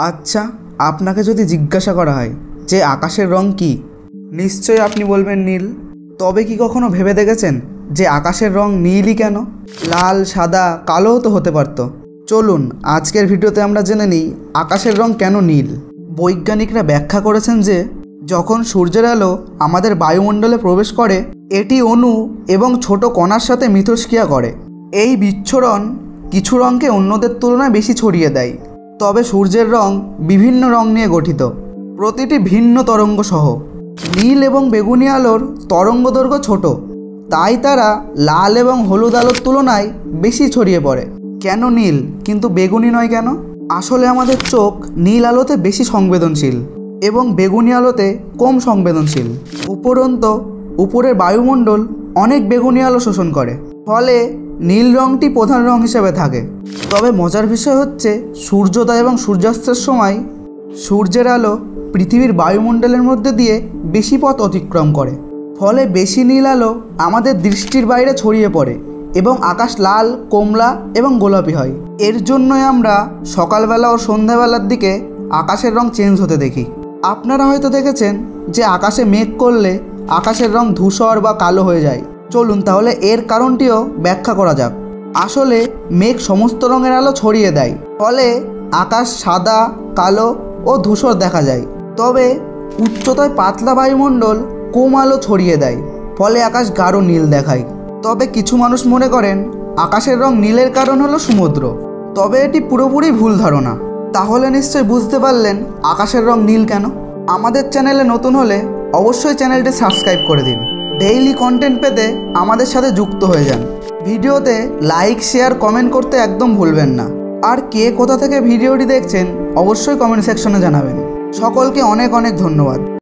আচ্ছা, আপনাকে যদি জিজ্ঞাসা করা হয় যে আকাশের রং কী, নিশ্চয়ই আপনি বলবেন নীল। তবে কি কখনো ভেবে দেখেছেন যে আকাশের রং নীলই কেন? লাল, সাদা, কালোও তো হতে পারত। চলুন আজকের ভিডিওতে আমরা জেনে নিই আকাশের রং কেন নীল। বৈজ্ঞানিকরা ব্যাখ্যা করেছেন যে যখন সূর্যের আলো আমাদের বায়ুমণ্ডলে প্রবেশ করে, এটি অণু এবং ছোট কণার সাথে মিথস্ক্রিয়া করে। এই বিচ্ছুরণ কিছু রঙকে অন্যদের তুলনায় বেশি ছড়িয়ে দেয়। তবে সূর্যের রং বিভিন্ন রং নিয়ে গঠিত, প্রতিটি ভিন্ন তরঙ্গ সহ। নীল এবং বেগুনি আলোর তরঙ্গদৈর্ঘ্য ছোট, তাই তারা লাল এবং হলুদ আলোর তুলনায় বেশি ছড়িয়ে পড়ে। কেন নীল কিন্তু বেগুনি নয় কেন? আসলে আমাদের চোখ নীল আলোতে বেশি সংবেদনশীল এবং বেগুনি আলোতে কম সংবেদনশীল। উপরন্তু উপরের বায়ুমণ্ডল অনেক বেগুনি আলো শোষণ করে, ফলে নীল রঙটি প্রধান রং হিসেবে থাকে। তবে মজার বিষয় হচ্ছে সূর্যোদয় এবং সূর্যাস্তের সময় সূর্যের আলো পৃথিবীর বায়ুমণ্ডলের মধ্যে দিয়ে বেশি পথ অতিক্রম করে, ফলে বেশি নীল আলো আমাদের দৃষ্টির বাইরে ছড়িয়ে পড়ে এবং আকাশ লাল, কমলা এবং গোলাপি হয়। এর জন্যই আমরা সকালবেলা ও সন্ধ্যাবেলার দিকে আকাশের রং চেঞ্জ হতে দেখি। আপনারা হয়তো দেখেছেন যে আকাশে মেঘ করলে আকাশের রং ধূসর বা কালো হয়ে যায়। চলুন তাহলে এর কারণটিও ব্যাখ্যা করা যাক। আসলে মেঘ সমস্ত রঙের আলো ছড়িয়ে দেয়, ফলে আকাশ সাদা, কালো ও ধূসর দেখা যায়। তবে উচ্চতায় পাতলা বায়ুমণ্ডল কম আলো ছড়িয়ে দেয়, ফলে আকাশ গাঢ় নীল দেখায়। তবে কিছু মানুষ মনে করেন আকাশের রং নীলের কারণ হলো সমুদ্র। তবে এটি পুরোপুরি ভুল ধারণা। তাহলে নিশ্চয়ই বুঝতে পারলেন আকাশের রং নীল কেন। আমাদের চ্যানেলে নতুন হলে অবশ্যই চ্যানেলটি সাবস্ক্রাইব করে দিন। ডেইলি কন্টেন্ট পেতে আমাদের সাথে যুক্ত হয়ে যান। ভিডিওতে লাইক, শেয়ার, কমেন্ট করতে একদম ভুলবেন না। আর কে কোথা থেকে ভিডিওটি দেখছেন অবশ্যই কমেন্ট সেকশনে জানাবেন। সকলকে অনেক অনেক ধন্যবাদ।